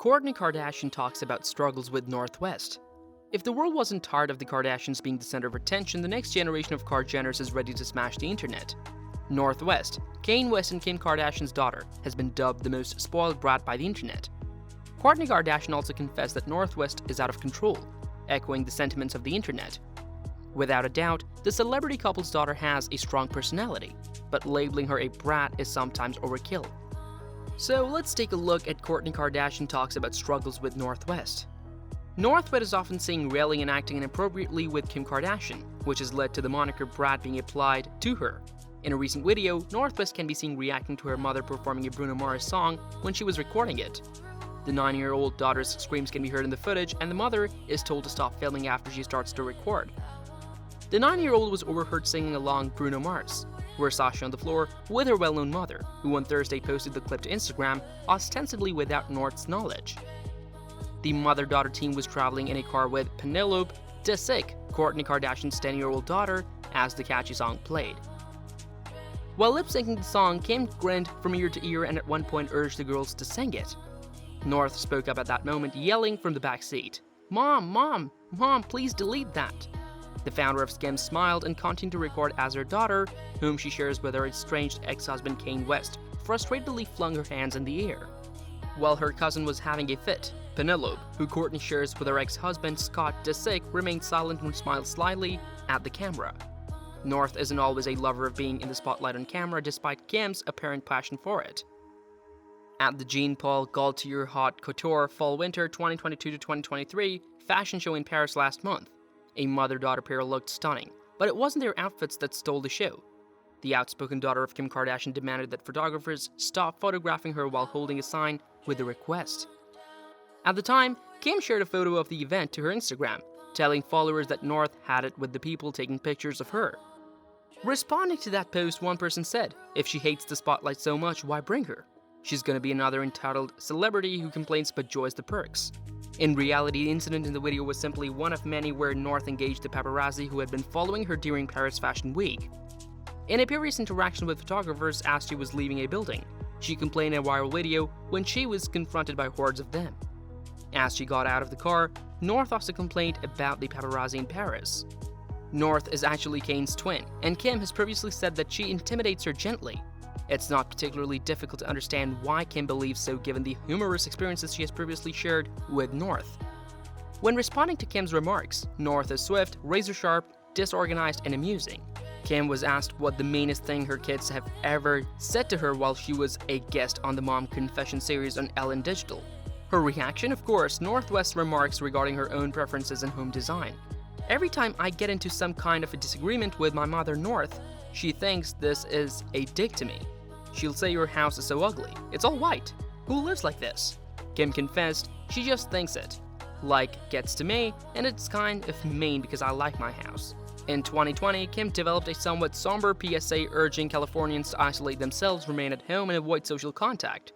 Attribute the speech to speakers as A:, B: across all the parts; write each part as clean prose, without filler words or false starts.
A: Kourtney Kardashian talks about struggles with North West. If the world wasn't tired of the Kardashians being the center of attention, the next generation of Kardashians is ready to smash the internet. North West, Kanye West and Kim Kardashian's daughter, has been dubbed the most spoiled brat by the internet. Kourtney Kardashian also confessed that North West is out of control, echoing the sentiments of the internet. Without a doubt, the celebrity couple's daughter has a strong personality, but labeling her a brat is sometimes overkill. So let's take a look at Kourtney Kardashian talks about struggles with North West. North West is often seen railing and acting inappropriately with Kim Kardashian, which has led to the moniker brat being applied to her. In a recent video, North West can be seen reacting to her mother performing a Bruno Mars song when she was recording it. The 9-year-old daughter's screams can be heard in the footage, and the mother is told to stop filming after she starts to record. The 9-year-old was overheard singing along Bruno Mars, Versace on the floor with her well-known mother, who on Thursday posted the clip to Instagram, ostensibly without North's knowledge. The mother-daughter team was traveling in a car with Penelope Disick, Kourtney Kardashian's 10-year-old daughter, as the catchy song played. While lip-syncing the song, Kim grinned from ear to ear and at one point urged the girls to sing it. North spoke up at that moment, yelling from the back seat, "Mom, Mom, Mom, please delete that." The founder of Skims smiled and continued to record as her daughter, whom she shares with her estranged ex-husband Kanye West, frustratedly flung her hands in the air. While her cousin was having a fit, Penelope, who Kourtney shares with her ex-husband Scott Disick, remained silent and smiled slyly at the camera. North isn't always a lover of being in the spotlight on camera, despite Kim's apparent passion for it. At the Jean Paul Gaultier Haute Couture Fall-Winter 2022-2023 fashion show in Paris last month, a mother-daughter pair looked stunning, but it wasn't their outfits that stole the show. The outspoken daughter of Kim Kardashian demanded that photographers stop photographing her while holding a sign with a request. At the time, Kim shared a photo of the event to her Instagram, telling followers that North had it with the people taking pictures of her. Responding to that post, one person said, "If she hates the spotlight so much, why bring her? She's gonna be another entitled celebrity who complains but enjoys the perks." In reality, the incident in the video was simply one of many where North engaged the paparazzi who had been following her during Paris Fashion Week. In a previous interaction with photographers as she was leaving a building, she complained in a viral video when she was confronted by hordes of them. As she got out of the car, North also complained about the paparazzi in Paris. North is actually Kane's twin, and Kim has previously said that she intimidates her gently. It's not particularly difficult to understand why Kim believes so given the humorous experiences she has previously shared with North. When responding to Kim's remarks, North is swift, razor-sharp, disorganized, and amusing. Kim was asked what the meanest thing her kids have ever said to her while she was a guest on the Mom Confession series on Ellen Digital. Her reaction, of course, North West's remarks regarding her own preferences in home design. "Every time I get into some kind of a disagreement with my mother North, she thinks this is a dig to me. She'll say your house is so ugly. It's all white. Who lives like this?" Kim confessed she just thinks it. "Like gets to me, and it's kind of mean because I like my house." In 2020, Kim developed a somewhat somber PSA urging Californians to isolate themselves, remain at home, and avoid social contact.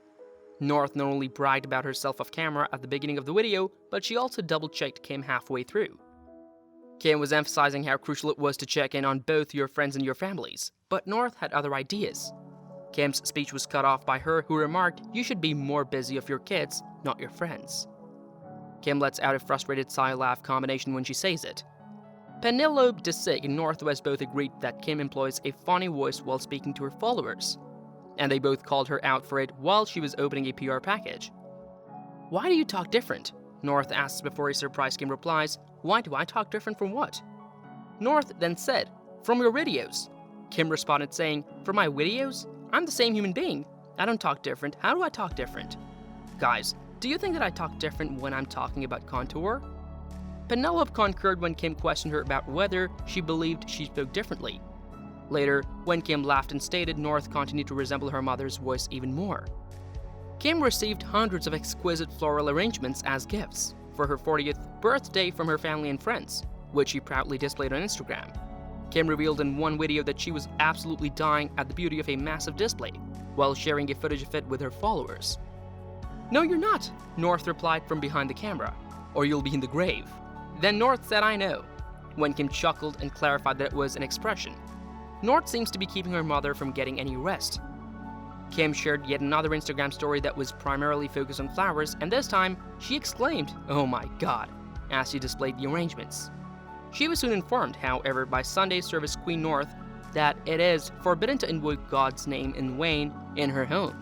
A: North not only bragged about herself off camera at the beginning of the video, but she also double-checked Kim halfway through. Kim was emphasizing how crucial it was to check in on both your friends and your families, but North had other ideas. Kim's speech was cut off by her, who remarked, "You should be more busy with your kids, not your friends." Kim lets out a frustrated sigh-laugh combination when she says it. Penelope Disick and North West both agreed that Kim employs a funny voice while speaking to her followers, and they both called her out for it while she was opening a PR package. "Why do you talk different?" North asks before a surprise Kim replies, "Why do I talk different from what?" North then said, "From your videos." Kim responded saying, "From my videos? I'm the same human being. I don't talk different. How do I talk different?" Guys, do you think that I talk different when I'm talking about contour? Penelope concurred when Kim questioned her about whether she believed she spoke differently. Later, when Kim laughed and stated North continued to resemble her mother's voice even more. Kim received hundreds of exquisite floral arrangements as gifts for her 40th birthday from her family and friends, which she proudly displayed on Instagram. Kim revealed in one video that she was absolutely dying at the beauty of a massive display, while sharing a footage of it with her followers. "No, you're not," North replied from behind the camera, "or you'll be in the grave." Then North said, "I know," when Kim chuckled and clarified that it was an expression. North seems to be keeping her mother from getting any rest. Kim shared yet another Instagram story that was primarily focused on flowers, and this time, she exclaimed, "Oh my god," as she displayed the arrangements. She was soon informed, however, by Sunday service Queen North that it is forbidden to invoke God's name in vain in her home.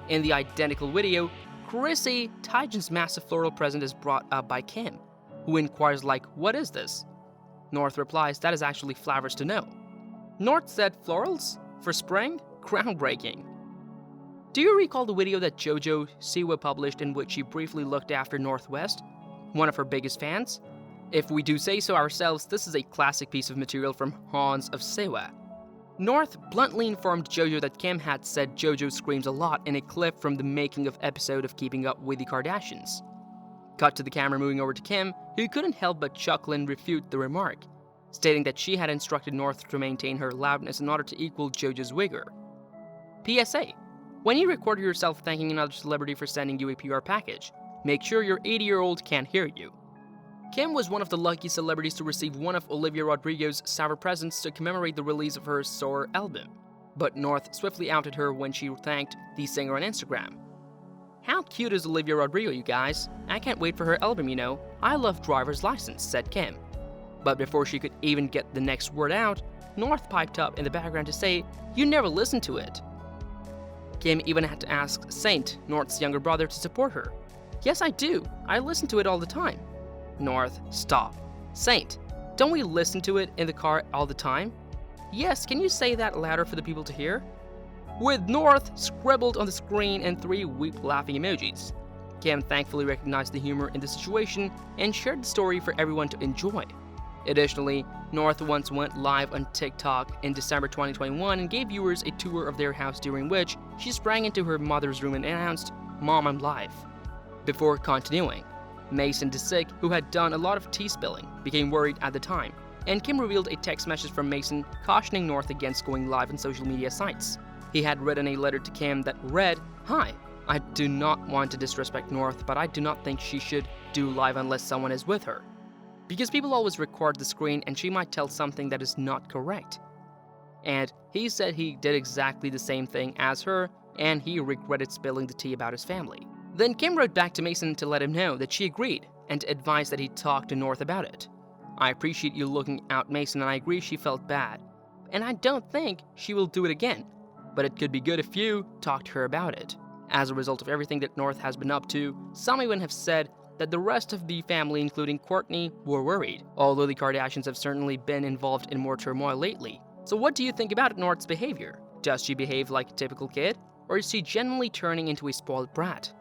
A: In the identical video, Chrissy Teigen's massive floral present is brought up by Kim, who inquires like, "What is this?" North replies, "That is actually flowers to know." North said, "Florals? For spring? Groundbreaking." Do you recall the video that JoJo Siwa published in which she briefly looked after North West, one of her biggest fans? If we do say so ourselves, this is a classic piece of material from Hans of Siwa. North bluntly informed JoJo that Kim had said JoJo screams a lot in a clip from the making of episode of Keeping Up with the Kardashians. Cut to the camera moving over to Kim, who couldn't help but chuckle and refute the remark, stating that she had instructed North to maintain her loudness in order to equal JoJo's vigor. PSA: when you record yourself thanking another celebrity for sending you a PR package, make sure your 80-year-old can't hear you. Kim was one of the lucky celebrities to receive one of Olivia Rodrigo's sour presents to commemorate the release of her Soar album, but North swiftly outed her when she thanked the singer on Instagram. "How cute is Olivia Rodrigo, you guys? I can't wait for her album, you know. I love Driver's License," said Kim. But before she could even get the next word out, North piped up in the background to say, "You never listened to it." Kim even had to ask Saint, North's younger brother, to support her. "Yes, I do. I listen to it all the time." North, stop. Saint, don't we listen to it in the car all the time? Yes, can you say that louder for the people to hear? With North scribbled on the screen and 3 weep laughing emojis. Kim thankfully recognized the humor in the situation and shared the story for everyone to enjoy. Additionally, North once went live on TikTok in December 2021 and gave viewers a tour of their house, during which she sprang into her mother's room and announced, "Mom, I'm live." Before continuing, Mason DeSick, who had done a lot of tea spilling, became worried at the time, and Kim revealed a text message from Mason cautioning North against going live on social media sites. He had written a letter to Kim that read, "Hi, I do not want to disrespect North, but I do not think she should do live unless someone is with her. Because people always record the screen and she might tell something that is not correct." And he said he did exactly the same thing as her, and he regretted spilling the tea about his family. Then Kim wrote back to Mason to let him know that she agreed and advised that he talk to North about it. "I appreciate you looking out, Mason, and I agree she felt bad. And I don't think she will do it again, but it could be good if you talk to her about it." As a result of everything that North has been up to, some even have said that the rest of the family, including Kourtney, were worried, although the Kardashians have certainly been involved in more turmoil lately. So what do you think about North's behavior? Does she behave like a typical kid, or is she genuinely turning into a spoiled brat?